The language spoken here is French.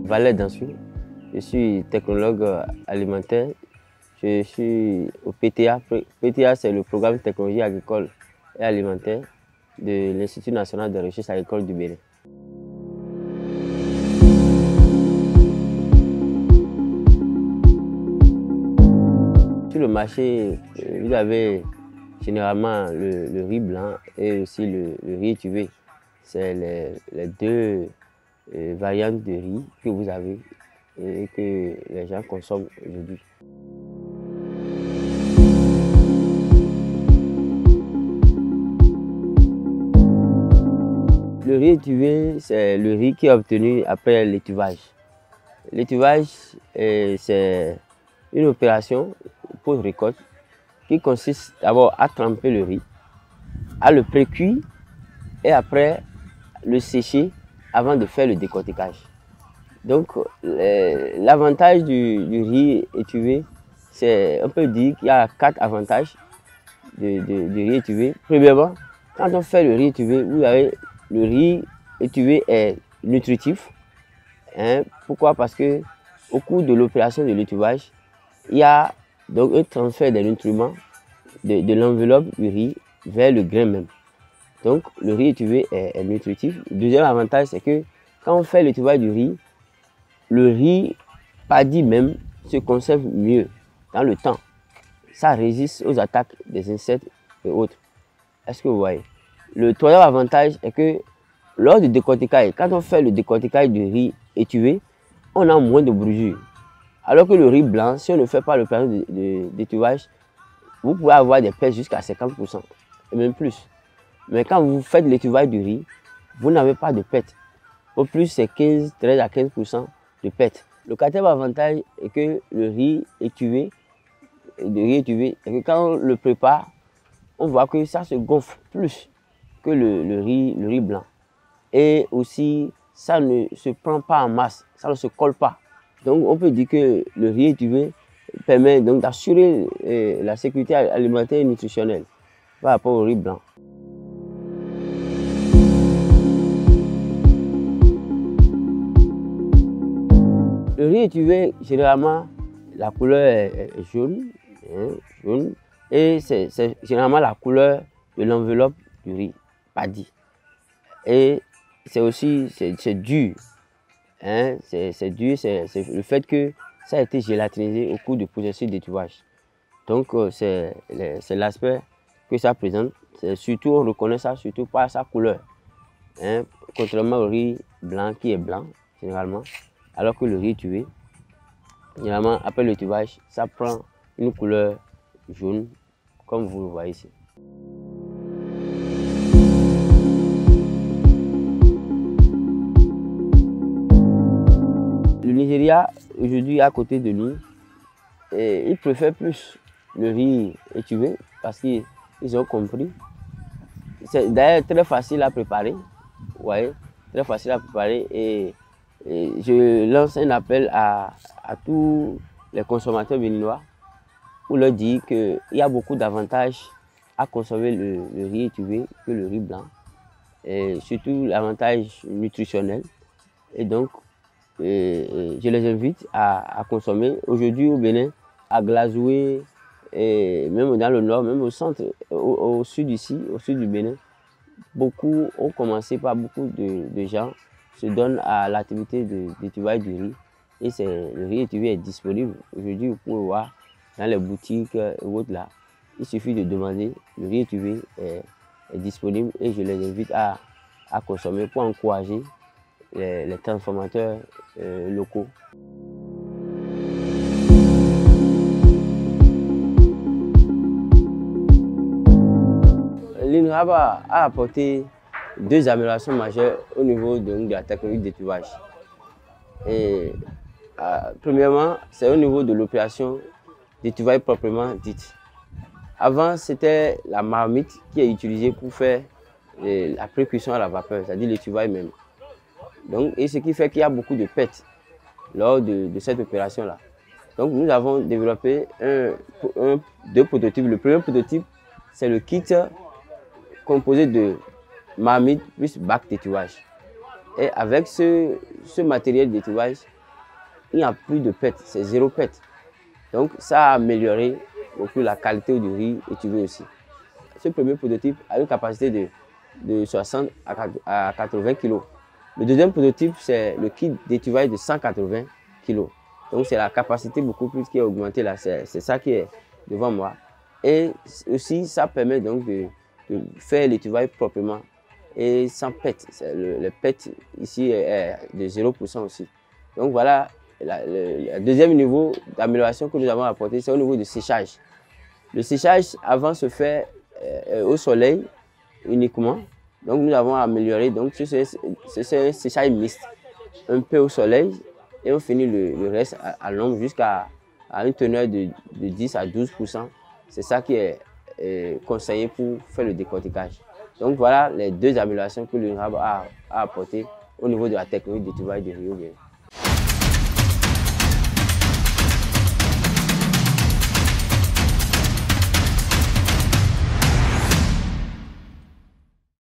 Valère Dansou. Je suis technologue alimentaire. Je suis au PTA. PTA, c'est le programme de technologie agricole et alimentaire de l'Institut national de recherche agricole du Bénin. Sur le marché, vous avez généralement le riz blanc et aussi le riz étuvé. C'est les deux variantes de riz que vous avez et que les gens consomment aujourd'hui. Le riz étuvé, c'est le riz qui est obtenu après l'étuvage. L'étuvage, c'est une opération post-récolte qui consiste d'abord à tremper le riz, à le pré-cuire et après le sécher avant de faire le décortiquage. Donc, l'avantage du riz étuvé, c'est, on peut dire qu'il y a 4 avantages du riz étuvé. Premièrement, quand on fait le riz étuvé, vous avez le riz étuvé est nutritif. Pourquoi? Parce que au cours de l'opération de l'étuvage, il y a donc un transfert des nutriments de l'enveloppe du riz vers le grain même. Donc, le riz étuvé est nutritif. Le deuxième avantage, c'est que quand on fait l'étuvage du riz, le riz paddy même se conserve mieux dans le temps. Ça résiste aux attaques des insectes et autres. Est-ce que vous voyez? Le troisième avantage est que lors du décortiquage, quand on fait le décortiquage du riz étuvé, on a moins de brûlures. Alors que le riz blanc, si on ne fait pas l'opération d'étuvage, vous pouvez avoir des pertes jusqu'à 50% et même plus. Mais quand vous faites l'étuvage du riz, vous n'avez pas de pertes. Au plus, c'est 13 à 15% de pertes. Le quatrième avantage est que le riz étuvé, et que quand on le prépare, on voit que ça se gonfle plus que le riz blanc. Et aussi, ça ne se prend pas en masse, ça ne se colle pas. Donc, on peut dire que le riz étuvé permet donc d'assurer la sécurité alimentaire et nutritionnelle par rapport au riz blanc. Le riz étuvé, généralement, la couleur est jaune, jaune, et c'est généralement la couleur de l'enveloppe du riz paddy. Et c'est aussi, c'est dur, c'est dur, c'est le fait que ça a été gélatinisé au cours du processus d'étuvage. Donc, c'est l'aspect que ça présente. Surtout, on reconnaît ça surtout par sa couleur. Contrairement au riz blanc qui est blanc, généralement, alors que le riz étuvé, généralement, après l'étuvage, ça prend une couleur jaune, comme vous le voyez ici. Le Nigeria, aujourd'hui, à côté de nous, ils préfèrent plus le riz étuvé parce qu'ils ont compris. C'est d'ailleurs très facile à préparer, vous voyez, très facile à préparer. Et je lance un appel à tous les consommateurs béninois pour leur dire qu'il y a beaucoup d'avantages à consommer le riz étuvé que le riz blanc, et surtout l'avantage nutritionnel. Et donc, je les invite à consommer. Aujourd'hui au Bénin, à Glazoué, et même dans le nord, même au centre, au sud ici, au sud du Bénin, beaucoup ont commencé par beaucoup de gens se donnent à l'activité d'étuvage du riz. Et le riz étuvé est disponible. Aujourd'hui, vous pouvez voir dans les boutiques et autres là. Il suffit de demander. Le riz étuvé est disponible et je les invite à consommer pour encourager les transformateurs locaux. L'INRAB a apporté 2 améliorations majeures au niveau de la technologie d'étuvage. Premièrement, c'est au niveau de l'opération d'étuvage proprement dite. Avant, c'était la marmite qui est utilisée pour faire la pré-cuisson à la vapeur, c'est-à-dire l'étuvage même. Donc, et ce qui fait qu'il y a beaucoup de pertes lors de cette opération-là. Donc, nous avons développé 2 prototypes. Le premier prototype, c'est le kit composé de marmite plus bac d'étuvage. Et avec ce matériel d'étuvage, il n'y a plus de pète, c'est zéro pète. Donc ça a amélioré beaucoup la qualité du riz étuvé aussi. Ce premier prototype a une capacité de 60 à 80 kg. Le deuxième prototype, c'est le kit d'étuvage de 180 kg. Donc c'est la capacité beaucoup plus qui a augmenté là, c'est ça qui est devant moi. Et aussi ça permet donc de faire l'étuvage proprement et sans pète. Le pète ici est de 0% aussi. Donc voilà, le deuxième niveau d'amélioration que nous avons apporté, c'est au niveau du séchage. Le séchage avant se fait au soleil uniquement. Donc nous avons amélioré, donc c'est un séchage mixte, un peu au soleil et on finit le reste à l'ombre jusqu'à une teneur de 10 à 12%. C'est ça qui est conseillé pour faire le décortiquage. Donc voilà les deux améliorations que l'UNRAB a apportées au niveau de la technologie d'étuvage de riz.